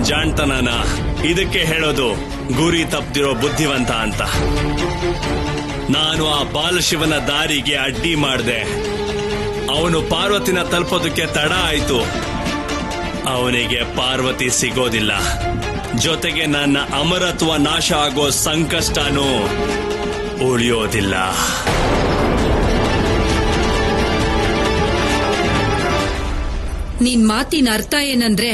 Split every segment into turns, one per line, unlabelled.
ಜಾಣ್ತನನ ಇದಕ್ಕೆ ಹೇಳೋದು ಗುರಿ ತಪ್ಪದಿರೋ ಬುದ್ಧಿವಂತ ಅಂತ. ನಾನು ಆ ಬಾಲಶಿವನ ದಾರಿಗೆ ಅಡ್ಡಿ ಮಾಡಿದೆ. ಅವನು ಪಾರ್ವತಿನ ತಲುಪೋದಕ್ಕೆ ತಡ ಆಯ್ತು. ಅವನಿಗೆ ಪಾರ್ವತಿ ಸಿಗೋದಿಲ್ಲ. ಜೊತೆಗೆ ನನ್ನ ಅಮರತ್ವ ನಾಶ ಆಗೋ ಸಂಕಷ್ಟನೂ ಉಳಿಯೋದಿಲ್ಲ.
ನಿನ್ ಮಾತಿನ ಅರ್ಥ ಏನಂದ್ರೆ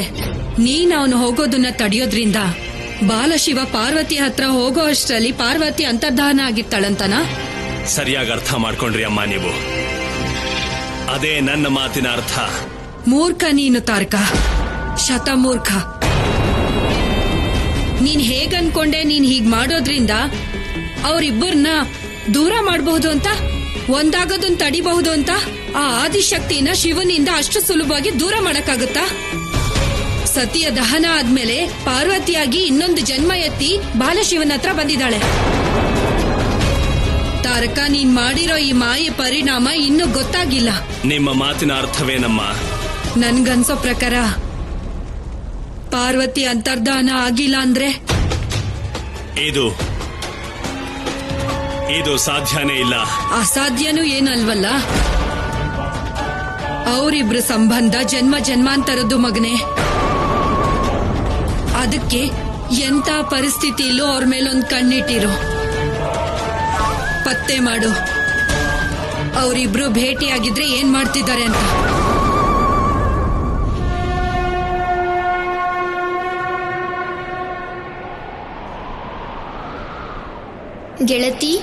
ನೀನ್ ಅವನು ಹೋಗೋದನ್ನ ತಡೆಯೋದ್ರಿಂದ ಬಾಲಶಿವ ಪಾರ್ವತಿ ಹತ್ರ ಹೋಗೋ ಅಷ್ಟರಲ್ಲಿ ಪಾರ್ವತಿ ಅಂತರ್ಧಾನ ಆಗಿತ್ತಾಳಂತನಾ?
ಸರಿಯಾಗಿ ಅರ್ಥ ಮಾಡ್ಕೊಂಡ್ರಿ ಅಮ್ಮ ನೀವು. ಅದೇ ನನ್ನ ಮಾತಿನ ಅರ್ಥ.
ಮೂರ್ಖ ನೀನು ತಾರಕ, ಶತಮೂರ್ಖ. ನೀನ್ ಹೇಗನ್ಕೊಂಡೆ ನೀನ್ ಹೀಗ್ ಮಾಡೋದ್ರಿಂದ ಅವರಿಬ್ಬರನ್ನ ದೂರ ಮಾಡಬಹುದು ಅಂತ, ಒಂದಾಗೋದನ್ನ ತಡಿಬಹುದು ಅಂತ? ಆ ಆದಿಶಕ್ತಿನ ಶಿವನಿಂದ ಅಷ್ಟು ಸುಲಭವಾಗಿ ದೂರ ಮಾಡಕ್ಕಾಗುತ್ತಾ? ಸತಿಯ ದಹನ ಆದ್ಮೇಲೆ ಪಾರ್ವತಿಯಾಗಿ ಇನ್ನೊಂದು ಜನ್ಮ ಎತ್ತಿ ಬಾಲಶಿವನ ಹತ್ರ ಬಂದಿದ್ದಾಳೆ. ತಾರಕ, ನೀನ್ ಮಾಡಿರೋ ಈ ಮಾಯೆ ಪರಿಣಾಮ ಇನ್ನೂ ಗೊತ್ತಾಗಿಲ್ಲ.
ನಿಮ್ಮ ಮಾತಿನ ಅರ್ಥವೇನಮ್ಮ?
ನನ್ಗನ್ಸೋ ಪ್ರಕಾರ ಪಾರ್ವತಿ ಅಂತರ್ಧಾನ ಆಗಿಲ್ಲ ಅಂದ್ರೆ
ಇದು ಸಾಧ್ಯನೇ ಇಲ್ಲ.
ಅಸಾಧ್ಯನೂ ಏನಲ್ವಲ್ಲ. ಅವರಿಬ್ರು ಸಂಬಂಧ ಜನ್ಮ ಜನ್ಮಾಂತರದ್ದು ಮಗನೆ. ಅದಕ್ಕೆ ಎಂತ ಪರಿಸ್ಥಿತಿಲೂ ಅವ್ರ ಮೇಲೊಂದು ಕಣ್ಣಿಟ್ಟಿರು. ಪತ್ತೆ ಮಾಡು ಅವರಿಬ್ರು ಭೇಟಿಯಾಗಿದ್ರೆ ಏನ್ ಮಾಡ್ತಿದ್ದಾರೆ ಅಂತ.
ಗೆಳತಿ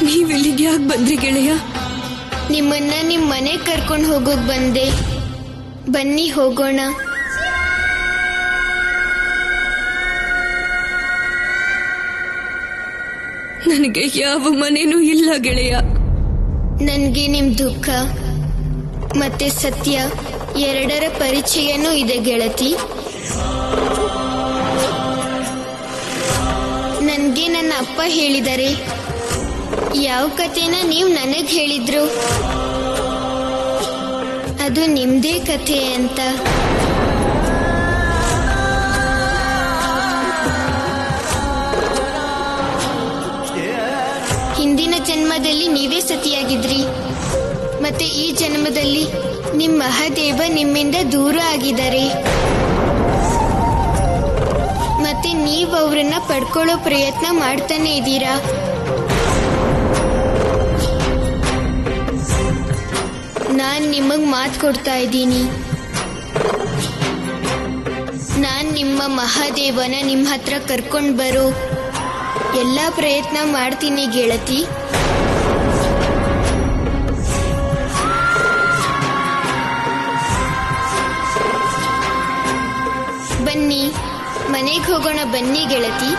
ನೀವಿಲ್ಲಿಗೆ ಯಾಕೆ ಬಂದ್ರಿ ಗೆಳೆಯ?
ನಿಮ್ಮನ್ನ ನಿಮ್ ಮನೆ ಕರ್ಕೊಂಡು ಹೋಗೋಕ್ ಬಂದೆ. ಬನ್ನಿ ಹೋಗೋಣ.
ನನಗೆ ಯಾವ ಮನೇನೂ ಇಲ್ಲ ಗೆಳೆಯ.
ನನ್ಗೆ ನಿಮ್ ದುಃಖ ಮತ್ತೆ ಸತ್ಯ ಎರಡರ ಪರಿಚಯನೂ ಇದೆ ಗೆಳತಿ. ನನ್ಗೆ ನನ್ನ ಅಪ್ಪ ಹೇಳಿದ್ದಾರೆ. ಯಾವ ಕಥೆನ ನೀವು ನನಗ್ ಹೇಳಿದ್ರು, ಅದು ನಿಮ್ದೇ ಕಥೆ ಅಂತ. ಹಿಂದಿನ ಜನ್ಮದಲ್ಲಿ ನೀವೇ ಸತಿಯಾಗಿದ್ರಿ, ಮತ್ತೆ ಈ ಜನ್ಮದಲ್ಲಿ ನಿಮ್ ಮಹಾದೇವ ನಿಮ್ಮಿಂದ ದೂರ ಆಗಿದ್ದಾರೆ. ಮತ್ತೆ ನೀವು ಅವ್ರನ್ನ ಪಡ್ಕೊಳ್ಳೋ ಪ್ರಯತ್ನ ಮಾಡ್ತಾನೆ ಇದ್ದೀರಾ. ನಾನ್ ನಿಮಗ್ ಮಾತು ಕೊಡ್ತಾ ಇದ್ದೀನಿ. ನಾನ್ ನಿಮ್ಮ ಮಹಾದೇವನ ನಿಮ್ ಹತ್ರ ಕರ್ಕೊಂಡ್ ಬರೋ ಎಲ್ಲಾ ಪ್ರಯತ್ನ ಮಾಡ್ತೀನಿ ಗೆಳತಿ. ಬನ್ನಿ ಮನೆಗೆ ಹೋಗೋಣ. ಬನ್ನಿ ಗೆಳತಿ.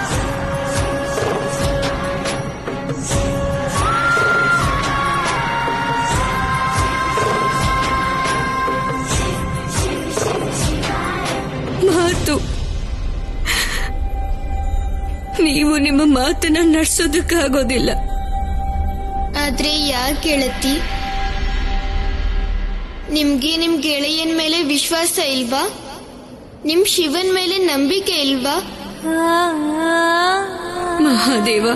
ಮಾತು, ನೀವು ನಿಮ್ಮ ಮಾತನ್ನ ನಡೆಸೋದಕ್ಕಾಗೋದಿಲ್ಲ.
ಆದ್ರೆ ಯಾಕೆ ಗೆಳತಿ, ನಿಮ್ಗೆ ನಿಮ್ ಗೆಳೆಯನ್ ಮೇಲೆ ವಿಶ್ವಾಸ ಇಲ್ವಾ? ನಿಮ್ ಶಿವನ್ ಮೇಲೆ ನಂಬಿಕೆ ಇಲ್ವಾ?
ಮಹಾದೇವ,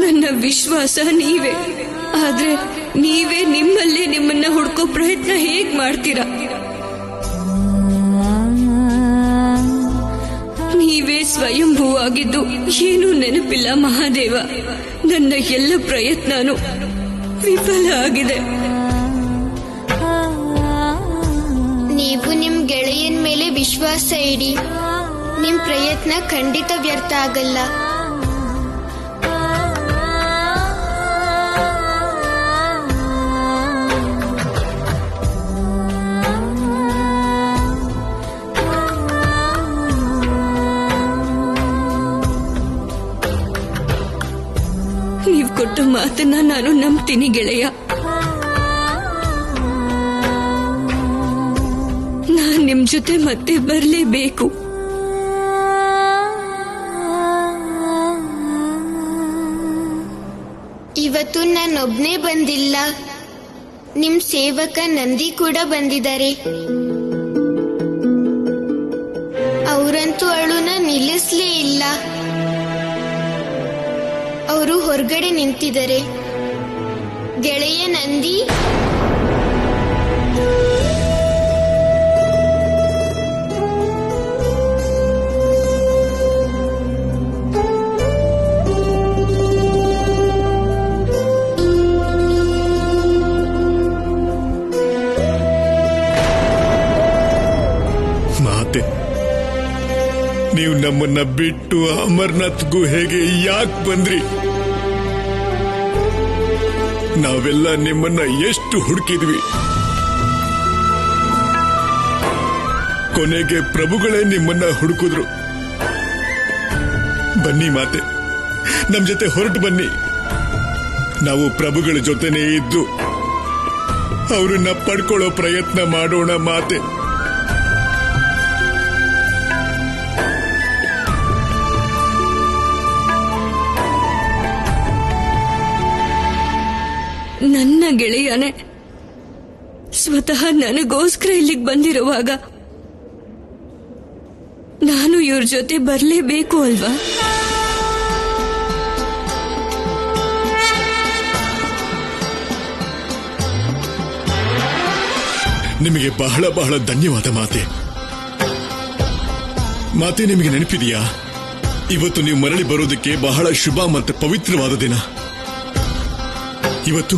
ನನ್ನ ವಿಶ್ವಾಸ ನೀವೇ. ಆದ್ರೆ ನೀವೇ ನಿಮ್ಮಲ್ಲೇ ನಿಮ್ಮನ್ನ ಹುಡ್ಕೋ ಪ್ರಯತ್ನ ಹೇಗ್ ಮಾಡ್ತೀರಾ? ನೀವೇ ಸ್ವಯಂಭೂ ಆಗಿದ್ದು ಏನೂ ನೆನಪಿಲ್ಲ ಮಹಾದೇವ. ನನ್ನ ಎಲ್ಲ ಪ್ರಯತ್ನನೂ ವಿಫಲ ಆಗಿದೆ.
ನೀವು ನಿಮ್ ಗೆಳೆಯನ ಮೇಲೆ ವಿಶ್ವಾಸ ಇಡಿ. ನಿಮ್ ಪ್ರಯತ್ನ ಖಂಡಿತ ವ್ಯರ್ಥ ಆಗಲ್ಲ.
ನೀವ್ ಕೊಟ್ಟ ಮಾತನ್ನ ನಾನು ನಂಬ್ತೀನಿ ಗೆಳೆಯ. ನಾನ್ ನಿಮ್ ಜೊತೆ ಮತ್ತೆ ಬರ್ಲೇಬೇಕು.
ಇವತ್ತು ನಾನೊಬ್ನೇ ಬಂದಿಲ್ಲ, ನಿಮ್ ಸೇವಕ ನಂದಿ ಕೂಡ ಬಂದಿದ್ದಾರೆ. ಅವರಂತೂ ಅಳುನ ನಿಲ್ಲಿಸ್ಲೇ ಇಲ್ಲ. ಅವರು ಹೊರಗಡೆ ನಿಂತಿದ್ದಾರೆ. ಗೆಳೆಯ ನಂದಿ,
ಮಾತೆ, ನೀವು ನಮ್ಮನ್ನ ಬಿಟ್ಟು ಅಮರ್ನಾಥ್ಗೂ ಹೇಗೆ ಯಾಕೆ ಬಂದ್ರಿ? ನಾವೆಲ್ಲ ನಿಮ್ಮನ್ನ ಎಷ್ಟು ಹುಡುಕಿದ್ವಿ. ಕೊನೆಗೆ ಪ್ರಭುಗಳೇ ನಿಮ್ಮನ್ನ ಹುಡುಕಿದ್ರು. ಬನ್ನಿ ಮಾತೆ, ನಮ್ ಜೊತೆ ಹೊರಟು ಬನ್ನಿ. ನಾವು ಪ್ರಭುಗಳ ಜೊತೆನೇ ಇದ್ದು ಅವರನ್ನ ಪಡ್ಕೊಳ್ಳೋ ಪ್ರಯತ್ನ ಮಾಡೋಣ ಮಾತೆ.
ನನ್ನ ಗೆಳೆಯನೇ ಸ್ವತಃ ನನಗೋಸ್ಕರ ಇಲ್ಲಿಗೆ ಬಂದಿರುವಾಗ ನಾನು ಇವ್ರ ಜೊತೆ ಬರ್ಲೇಬೇಕು ಅಲ್ವಾ?
ನಿಮಗೆ ಬಹಳ ಬಹಳ ಧನ್ಯವಾದ ಮಾತೆ. ಮಾತೆ, ನಿಮಗೆ ನೆನಪಿದೆಯಾ, ಇವತ್ತು ನೀವು ಮರಳಿ ಬರೋದಕ್ಕೆ ಬಹಳ ಶುಭ ಮತ್ತು ಪವಿತ್ರವಾದ ದಿನ. ಇವತ್ತು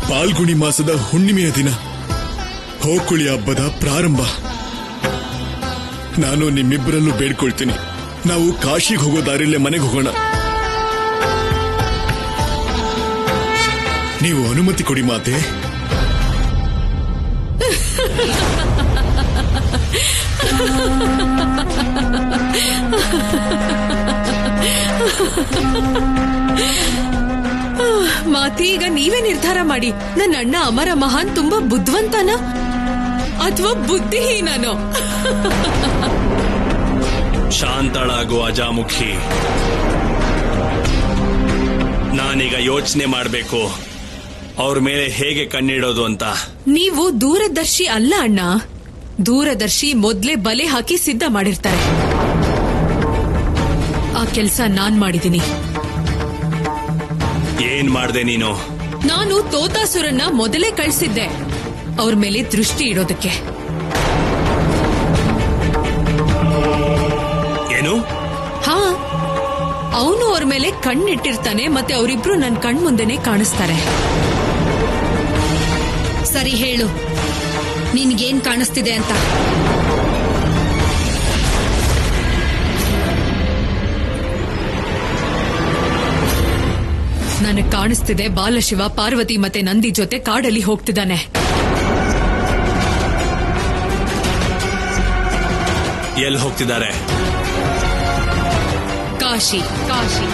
ಪಾಲ್ಗುಣಿ ಮಾಸದ ಹುಣ್ಣಿಮೆಯ ದಿನ, ಹೋಕುಳಿ ಹಬ್ಬದ ಪ್ರಾರಂಭ. ನಾನು ನಿಮ್ಮಿಬ್ಬರಲ್ಲೂ ಬೇಡ್ಕೊಳ್ತೀನಿ, ನಾವು ಕಾಶಿಗೆ ಹೋಗೋ ದಾರಿಯಲ್ಲೇ ಮನೆಗೆ ಹೋಗೋಣ. ನೀವು ಅನುಮತಿ ಕೊಡಿ ಮಾತೆ.
ಮಾತಿ, ಈಗ ನೀವೇ ನಿರ್ಧಾರ ಮಾಡಿ. ನನ್ನ ಅಣ್ಣ ಅಮರ ಮಹಾನ್ ತುಂಬಾ ಬುದ್ಧಿವಂತನ ಅಥವಾ ಬುದ್ಧಿಹೀನನೋ?
ಶಾಂತಳಾಗು ಅಜಾಮುಖಿ. ನಾನೀಗ ಯೋಚನೆ ಮಾಡಬೇಕು ಅವ್ರ ಮೇಲೆ ಹೇಗೆ ಕಣ್ಣಿಡೋದು ಅಂತ.
ನೀವು ದೂರದರ್ಶಿ ಅಲ್ಲ ಅಣ್ಣ. ದೂರದರ್ಶಿ ಮೊದ್ಲೇ ಬಲೆ ಹಾಕಿ ಸಿದ್ಧ ಮಾಡಿರ್ತಾರೆ. ಆ ಕೆಲಸ ನಾನ್ ಮಾಡಿದೀನಿ.
ಏನ್ ಮಾಡ್ದೆ ನೀನು?
ನಾನು ತೋತಾಸುರನ್ನ ಮೊದಲೇ ಕಳಿಸಿದ್ದೆ ಅವ್ರ ಮೇಲೆ ದೃಷ್ಟಿ ಇಡೋದಕ್ಕೆ.
ಏನು?
ಹಾ, ಅವನು ಅವ್ರ ಮೇಲೆ ಕಣ್ಣಿಟ್ಟಿರ್ತಾನೆ, ಮತ್ತೆ ಅವರಿಬ್ರು ನನ್ ಕಣ್ ಮುಂದೆನೆ ಕಾಣಿಸ್ತಾರೆ.
ಸರಿ ಹೇಳು, ನಿನ್ಗೇನ್ ಕಾಣಿಸ್ತಿದೆ ಅಂತ.
ನನಗ್ ಕಾಣಿಸ್ತಿದೆ ಬಾಲಶಿವ ಪಾರ್ವತಿ ಮತ್ತೆ ನಂದಿ ಜೊತೆ ಕಾಡಲ್ಲಿ ಹೋಗ್ತಿದ್ದಾನೆ.
ಎಲ್ಲಿ ಹೋಗ್ತಿದ್ದಾರೆ?
ಕಾಶಿ. ಕಾಶಿ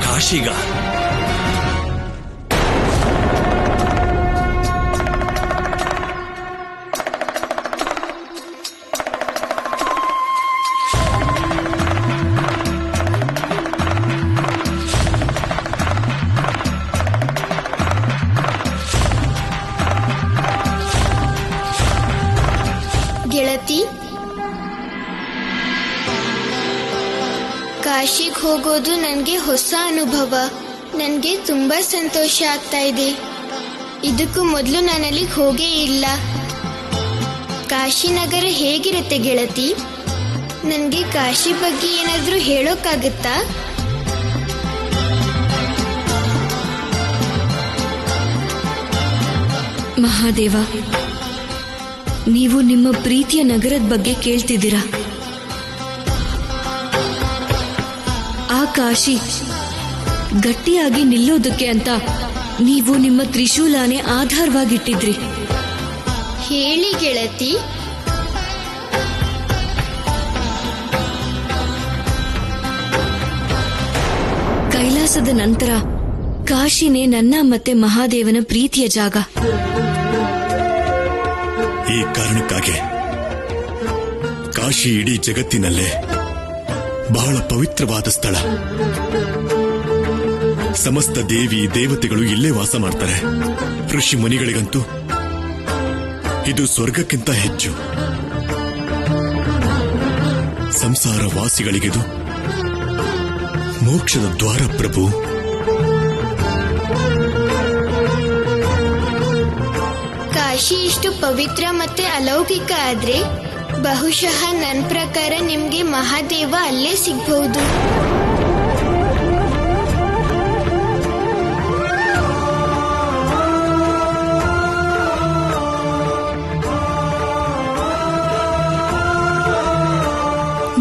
ಕಾಶಿಗ?
ಗೆಳತಿ, ಕಾಶಿಗೆ ಹೋಗೋದು ನನಗೆ ಹೊಸ ಅನುಭವ. ನನಗೆ ತುಂಬಾ ಸಂತೋಷ ಆಗ್ತಾ ಇದೆ. ಇದಕ್ಕೂ ಮೊದಲು ನಾನು ಅಲ್ಲಿಗೆ ಹೋಗೇ ಇಲ್ಲ. ಕಾಶಿನಗರ ಹೇಗಿರುತ್ತೆ ಗೆಳತಿ? ನನಗೆ ಕಾಶಿ ಬಗ್ಗೆ ಏನಾದರೂ ಹೇಳೋಕ್ಕಾಗತ್ತಾ?
ಮಹಾದೇವ, ನೀವು ನಿಮ್ಮ ಪ್ರೀತಿಯ ನಗರದ ಬಗ್ಗೆ ಕೇಳ್ತಿದ್ದೀರಾ. ಆ ಕಾಶಿ ಗಟ್ಟಿಯಾಗಿ ನಿಲ್ಲೋದಕ್ಕೆ ಅಂತ ನೀವು ನಿಮ್ಮ ತ್ರಿಶೂಲನೇ ಆಧಾರವಾಗಿಟ್ಟಿದ್ರಿ.
ಹೇಳಿ ಗೆಳತಿ.
ಕೈಲಾಸದ ನಂತರ ಕಾಶಿನೇ ನನ್ನ ಮತ್ತೆ ಮಹಾದೇವನ ಪ್ರೀತಿಯ ಜಾಗ.
ಈ ಕಾರಣಕ್ಕಾಗಿ ಕಾಶಿ ಇಡೀ ಜಗತ್ತಿನಲ್ಲೇ ಬಹಳ ಪವಿತ್ರವಾದ ಸ್ಥಳ. ಸಮಸ್ತ ದೇವಿ ದೇವತೆಗಳು ಇಲ್ಲೇ ವಾಸ ಮಾಡ್ತಾರೆ. ಋಷಿ ಮುನಿಗಳಿಗಂತೂ ಇದು ಸ್ವರ್ಗಕ್ಕಿಂತ ಹೆಚ್ಚು. ಸಂಸಾರ ವಾಸಿಗಳಿಗಿದು ಮೋಕ್ಷದ ದ್ವಾರ ಪ್ರಭು.
ಕಾಶಿ ಇಷ್ಟು ಪವಿತ್ರ ಮತ್ತೆ ಅಲೌಕಿಕ ಆದ್ರೆ ಬಹುಶಃ ನನ್ನ ಪ್ರಕಾರ ನಿಮ್ಗೆ ಮಹಾದೇವ ಅಲ್ಲೇ ಸಿಗ್ಬಹುದು.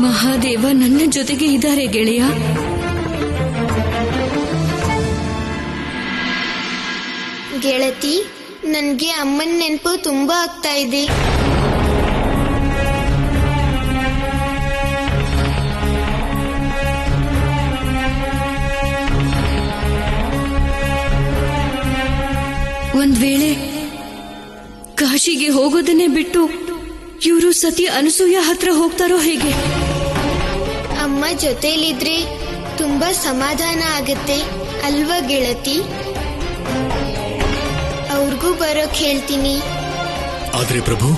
ಮಹಾದೇವ ನನ್ನ ಜೊತೆಗೆ ಇದ್ದಾರೆ ಗೆಳೆಯ.
ಗೆಳತಿ, ನನ್ಗೆ ಅಮ್ಮನ ನೆನಪು ತುಂಬಾ ಆಗ್ತಾ ಇದೆ.
ಒಂದ್ ವೇಳೆ ಕಾಶಿಗೆ ಹೋಗೋದನ್ನೇ ಬಿಟ್ಟು ಇವರು ಸತಿ ಅನಸೂಯ ಹತ್ರ ಹೋಗ್ತಾರೋ ಹೇಗೆ?
ಅಮ್ಮ ಜೊತೆಲಿದ್ರೆ ತುಂಬಾ ಸಮಾಧಾನ ಆಗತ್ತೆ ಅಲ್ವಾ ಗೆಳತಿ? ಅವ್ರಿಗೂ ಬರೋಕ್ ಹೇಳ್ತೀನಿ.
ಆದ್ರೆ ಪ್ರಭು,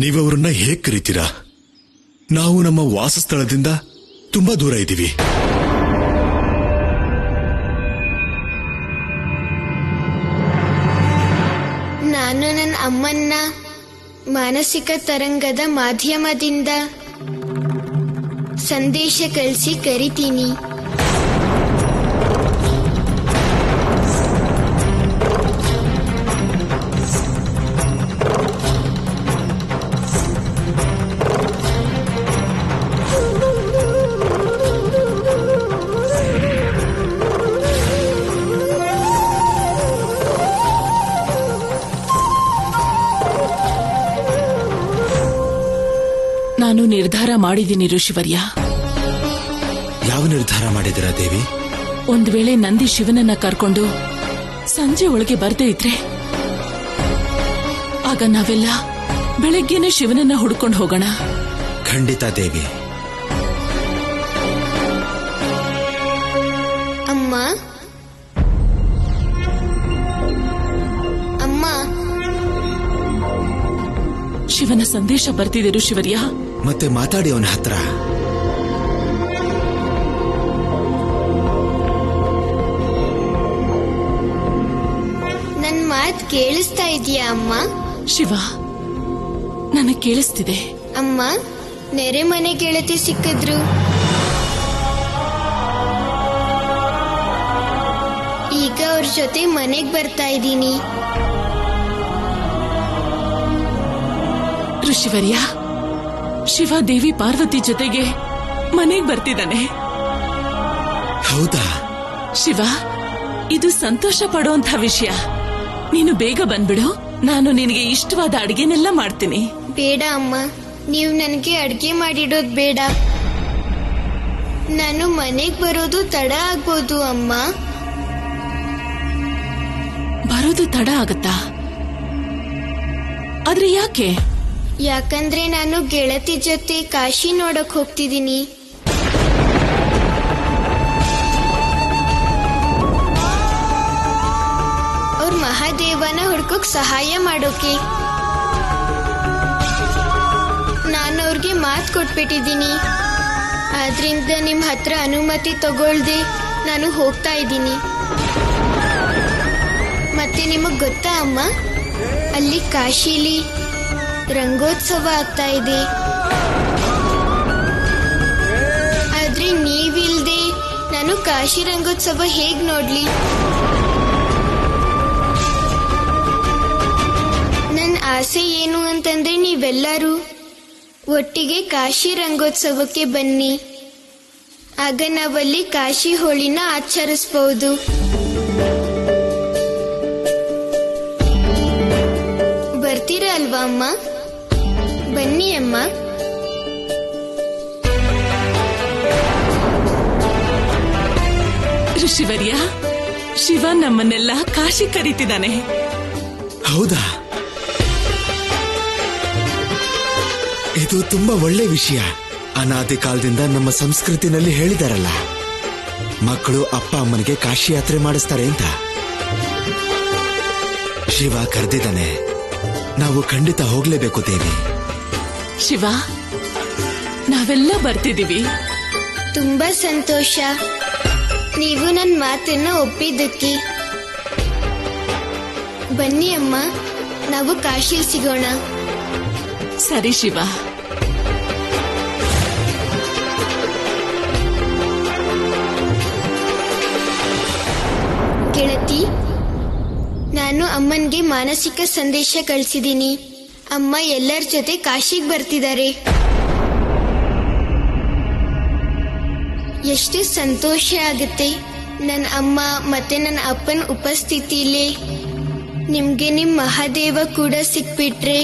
ನೀವವ್ರನ್ನ ಹೇಗ್ ಕರೀತೀರಾ? ನಾವು ನಮ್ಮ ವಾಸಸ್ಥಳದಿಂದ ತುಂಬಾ ದೂರ ಇದ್ದೀವಿ.
ನಾನು ನನ್ನ ಅಮ್ಮನ್ನ ಮಾನಸಿಕ ತರಂಗದ ಮಾಧ್ಯಮದಿಂದ ಸಂದೇಶ ಕಳಿಸಿ ಕರಿತೀನಿ.
ನಾನು ನಿರ್ಧಾರ ಮಾಡಿದ್ದೀನಿ ಋಷಿವರ್ಯ.
ಯಾವ ನಿರ್ಧಾರ ಮಾಡಿದಿರಾ ದೇವಿ?
ಒಂದ್ ವೇಳೆ ನಂದಿ ಶಿವನನ್ನ ಕರ್ಕೊಂಡು ಸಂಜೆ ಒಳಗೆ ಬರ್ದೇ ಇದ್ರೆ ಆಗ ನಾವೆಲ್ಲ ಬೆಳಗ್ಗೆನೆ ಶಿವನನ್ನ ಹುಡ್ಕೊಂಡು ಹೋಗೋಣ.
ಖಂಡಿತ ದೇವಿ.
ಅಮ್ಮ, ಅಮ್ಮ,
ಶಿವನ ಸಂದೇಶ ಬರ್ತಿದೆ ಋಷಿವರ್ಯ.
ಮತ್ತೆ ಮಾತಾಡಿ ಅವನ ಹತ್ರ.
ನನ್ ಮಾತ್ ಕೇಳಿಸ್ತಾ ಇದೆಯಾ ಅಮ್ಮ?
ಶಿವ, ನನಗೆ ಕೇಳಿಸ್ತಿದೆ.
ಅಮ್ಮ, ನೆರೆ ಮನೆ ಗೆಳತಿ ಸಿಕ್ಕಿದ್ರು. ಈಗ ಅವ್ರ ಜೊತೆ ಮನೆಗ್ ಬರ್ತಾ ಇದ್ದೀನಿ.
ಋಷಿವರ್ಯ, ಶಿವ ದೇವಿ ಪಾರ್ವತಿ ಜೊತೆಗೆ ಮನೆಗೆ ಬರ್ತಿದ್ದಾನೆ.
ಹೌದಾ?
ಶಿವ, ಇದು ಸಂತೋಷ ಪಡುವಂತ ವಿಷಯ. ನೀನು ಬೇಗ ಬಂದ್ಬಿಡು, ನಾನು ನಿನಗೆ ಇಷ್ಟವಾದ ಅಡಿಗೆನೆಲ್ಲ ಮಾಡ್ತೀನಿ.
ಬೇಡ ಅಮ್ಮ, ನೀವು ನನಗೆ ಅಡ್ಗೆ ಮಾಡಿಡೋದ್ ಬೇಡ. ನಾನು ಮನೆಗ್ ಬರೋದು ತಡ ಆಗ್ಬೋದು ಅಮ್ಮ.
ಬರೋದು ತಡ ಆಗತ್ತಾ? ಆದ್ರೆ ಯಾಕೆ?
ಯಾಕಂದ್ರೆ ನಾನು ಗೆಳತಿ ಜೊತೆ ಕಾಶಿ ನೋಡಕ್ ಹೋಗ್ತಿದ್ದೀನಿ. ಅವ್ರ ಮಹಾದೇವನ ಹುಡ್ಕೋಕ್ ಸಹಾಯ ಮಾಡೋಕೆ. ನಾನು ಅವ್ರಿಗೆ ಮಾತು ಕೊಟ್ಬಿಟ್ಟಿದ್ದೀನಿ. ಆದ್ರಿಂದ ನಿಮ್ ಹತ್ರ ಅನುಮತಿ ತಗೊಳ್ದೆ ನಾನು ಹೋಗ್ತಾ ಇದ್ದೀನಿ. ಮತ್ತೆ ನಿಮಗ್ ಗೊತ್ತಾ ಅಮ್ಮ, ಅಲ್ಲಿ ಕಾಶಿಲಿ ರಂಗೋತ್ಸವ ಆಗ್ತಾ ಇದೆ. ಆದ್ರೆ ನೀವಿಲ್ದೆ ನಾನು ಕಾಶಿ ರಂಗೋತ್ಸವ ಹೇಗ್ ನೋಡ್ಲಿ? ಆಸೆ ಏನು ಅಂತಂದ್ರೆ ನೀವೆಲ್ಲರೂ ಒಟ್ಟಿಗೆ ಕಾಶಿ ರಂಗೋತ್ಸವಕ್ಕೆ ಬನ್ನಿ. ಆಗ ನಾವಲ್ಲಿ ಕಾಶಿ ಹೋಳಿನ ಆಚರಿಸಬಹುದು. ಬರ್ತೀರಾ ಅಲ್ವಾ ಅಮ್ಮ? ಬನ್ನಿ ಅಮ್ಮ.
ಋಷಿವರ್ಯ, ಶಿವ ನಮ್ಮನ್ನೆಲ್ಲ ಕಾಶಿ ಕರೀತಿದ್ದಾನೆ.
ಹೌದಾ? ಇದು ತುಂಬಾ ಒಳ್ಳೆ ವಿಷಯ. ಅನಾದಿ ಕಾಲದಿಂದ ನಮ್ಮ ಸಂಸ್ಕೃತಿನಲ್ಲಿ ಹೇಳಿದಾರಲ್ಲ, ಮಕ್ಕಳು ಅಪ್ಪ ಅಮ್ಮನಿಗೆ ಕಾಶಿ ಯಾತ್ರೆ ಮಾಡಿಸ್ತಾರೆ ಅಂತ. ಶಿವ ಕರೆದಿದ್ದಾನೆ, ನಾವು ಖಂಡಿತ ಹೋಗ್ಲೇಬೇಕು ದೇವಿ.
ಶಿವ, ನಾವೆಲ್ಲ ಬರ್ತಿದೀವಿ.
ತುಂಬಾ ಸಂತೋಷ ನೀವು ನನ್ನ ಮಾತನ್ನ ಒಪ್ಪಿದ್ದಕ್ಕೆ. ಬನ್ನಿ ಅಮ್ಮ, ನಾವು ಕಾಶಿಲ್ ಸಿಗೋಣ.
ಸರಿ ಶಿವ.
ಗೆಳತಿ, ನಾನು ಅಮ್ಮನ್ಗೆ ಮಾನಸಿಕ ಸಂದೇಶ ಕಳಿಸಿದ್ದೀನಿ. ಅಮ್ಮ ಎಲ್ಲರ ಜೊತೆ ಕಾಶಿಗೆ ಬರ್ತಿದ್ದಾರೆ. ಎಷ್ಟು ಸಂತೋಷ ಆಗುತ್ತೆ ನನ್ನ ಅಮ್ಮ ಮತ್ತೆ ನನ್ನ ಅಪ್ಪನ ಉಪಸ್ಥಿತಿಲಿ ನಿಮ್ಗೆ ನಿಮ್ ಮಹಾದೇವ ಕೂಡ ಸಿಕ್ಬಿಟ್ರೆ.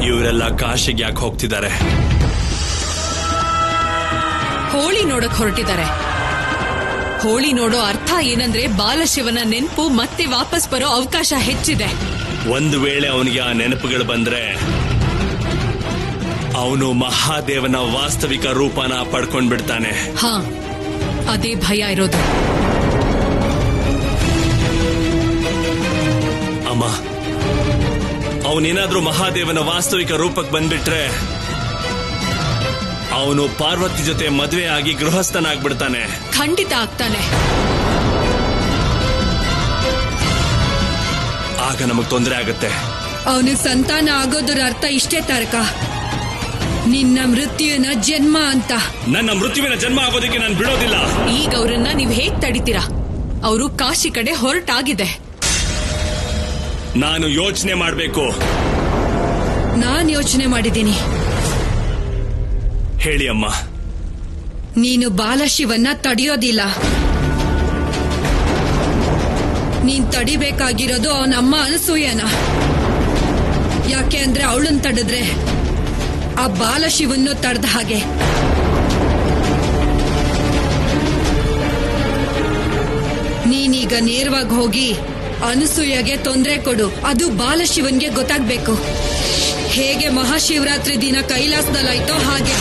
ಇವರೆಲ್ಲ ಕಾಶಿಗೆ ಯಾಕೆ ಹೋಗ್ತಿದ್ದಾರೆ?
ಹೋಳಿ ನೋಡಕ್ ಹೊರಟಿದ್ದಾರೆ. ಹೋಳಿ ನೋಡೋ ಅರ್ಥ ಏನಂದ್ರೆ ಬಾಲಶಿವನ ನೆನಪು ಮತ್ತೆ ವಾಪಸ್ ಬರೋ ಅವಕಾಶ ಹೆಚ್ಚಿದೆ.
ಒಂದು ವೇಳೆ ಅವನಿಗೆ ಆ ನೆನಪುಗಳು ಬಂದ್ರೆ ಅವನು ಮಹಾದೇವನ ವಾಸ್ತವಿಕ ರೂಪನ ಪಡ್ಕೊಂಡ್ಬಿಡ್ತಾನೆ.
ಹಾ, ಅದೇ ಭಯ ಇರೋದು.
ಅಮ್ಮ, ಅವನೇನಾದ್ರೂ ಮಹಾದೇವನ ವಾಸ್ತವಿಕ ರೂಪಕ್ಕೆ ಬಂದ್ಬಿಟ್ರೆ ಅವನು ಪಾರ್ವತಿ ಜೊತೆ ಮದುವೆ ಆಗಿ ಗೃಹಸ್ಥನಾಗ್ಬಿಡ್ತಾನೆ.
ಖಂಡಿತ ಆಗ್ತಾನೆ.
ಆಗ ನಮಗ್ ತೊಂದರೆ ಆಗುತ್ತೆ.
ಅವನಿಗೆ ಸಂತಾನ ಆಗೋದ್ರ ಅರ್ಥ ಇಷ್ಟೇ ತಾರಕ, ನಿನ್ನ ಮೃತ್ಯುವಿನ ಜನ್ಮ ಅಂತ.
ನನ್ನ ಮೃತ್ಯುವಿನ ಜನ್ಮ ಆಗೋದಕ್ಕೆ ನಾನು ಬಿಡೋದಿಲ್ಲ.
ಈಗ ಅವರನ್ನ ನೀವ್ ಹೇಗ್ ತಡಿತೀರಾ? ಅವರು ಕಾಶಿ ಕಡೆ ಹೊರಟಾಗಿದೆ.
ನಾನು ಯೋಚನೆ ಮಾಡ್ಬೇಕು.
ನಾನ್ ಯೋಚನೆ ಮಾಡಿದ್ದೀನಿ.
ಹೇಳಿ ಅಮ್ಮ.
ನೀನು ಬಾಲಶಿವನ್ನ ತಡೆಯೋದಿಲ್ಲ. ನೀನ್ ತಡಿಬೇಕಾಗಿರೋದು ಅವನಮ್ಮ ಅನಸೂಯನ. ಯಾಕೆ ಅಂದ್ರೆ ಅವಳನ್ನ ತಡೆದ್ರೆ ಆ ಬಾಲಶಿವನ್ನು ತಡೆದ ಹಾಗೆ. ನೀನೀಗ ನೇರವಾಗಿ ಹೋಗಿ ಅನಸೂಯಗೆ ತೊಂದರೆ ಕೊಡು. ಅದು ಬಾಲಶಿವನ್ಗೆ ಗೊತ್ತಾಗ್ಬೇಕು. ಹೇಗೆ ಮಹಾಶಿವರಾತ್ರಿ ದಿನ ಕೈಲಾಸದಲ್ಲಾಯ್ತೋ ಹಾಗೆ.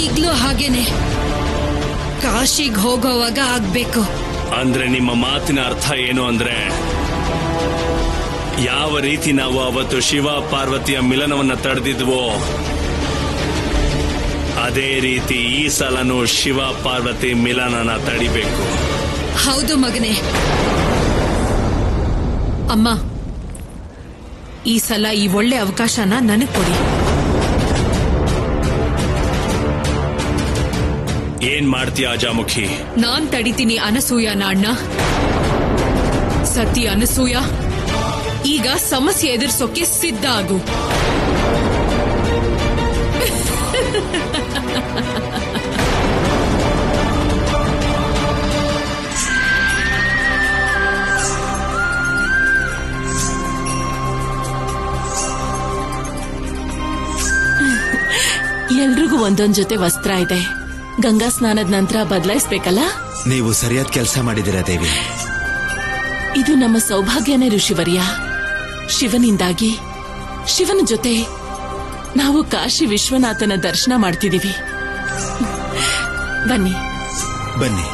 ಈಗ್ಲೂ ಹಾಗೇನೆ ಕಾಶಿಗೆ ಹೋಗೋವಾಗ ಆಗ್ಬೇಕು.
ಅಂದ್ರೆ ನಿಮ್ಮ ಮಾತಿನ ಅರ್ಥ ಏನು ಅಂದ್ರೆ, ಯಾವ ರೀತಿ ನಾವು ಅವತ್ತು ಶಿವ ಪಾರ್ವತಿಯ ಮಿಲನವನ್ನ ತಡೆದಿದ್ವೋ ಅದೇ ರೀತಿ ಈ ಸಲನೂ ಶಿವ ಪಾರ್ವತಿ ಮಿಲನನ ತಡಿಬೇಕು.
ಹೌದು ಮಗನೇ.
ಅಮ್ಮ, ಈ ಸಲ ಈ ಒಳ್ಳೆ ಅವಕಾಶನ ನನಗ್ ಕೊಡಿ.
ಏನ್ ಮಾಡ್ತೀಯ ಅಜಾಮುಖಿ?
ನಾನ್ ತಡಿತೀನಿ ಅನಸೂಯನ ಅಣ್ಣ. ಸತಿ ಅನಸೂಯ, ಈಗ ಸಮಸ್ಯೆ ಎದುರಿಸೋಕೆ ಸಿದ್ಧ ಆಗು. ಎಲ್ರಿಗೂ ಒಂದೊಂದ್ ಜೊತೆ ವಸ್ತ್ರ ಇದೆ. ಗಂಗಾ ಸ್ನಾನದ ನಂತರ ಬದಲಾಯಿಸ್ಬೇಕಲ್ಲ?
ನೀವು ಸರಿಯಾದ ಕೆಲಸ ಮಾಡಿದಿರಾ ದೇವಿ.
ಇದು ನಮ್ಮ ಸೌಭಾಗ್ಯನೇ ಋಷಿವರ್ಯ. ಶಿವನಿಂದಾಗಿ, ಶಿವನ ಜೊತೆ ನಾವು ಕಾಶಿ ವಿಶ್ವನಾಥನ ದರ್ಶನ ಮಾಡ್ತಿದೀವಿ. ಬನ್ನಿ
ಬನ್ನಿ.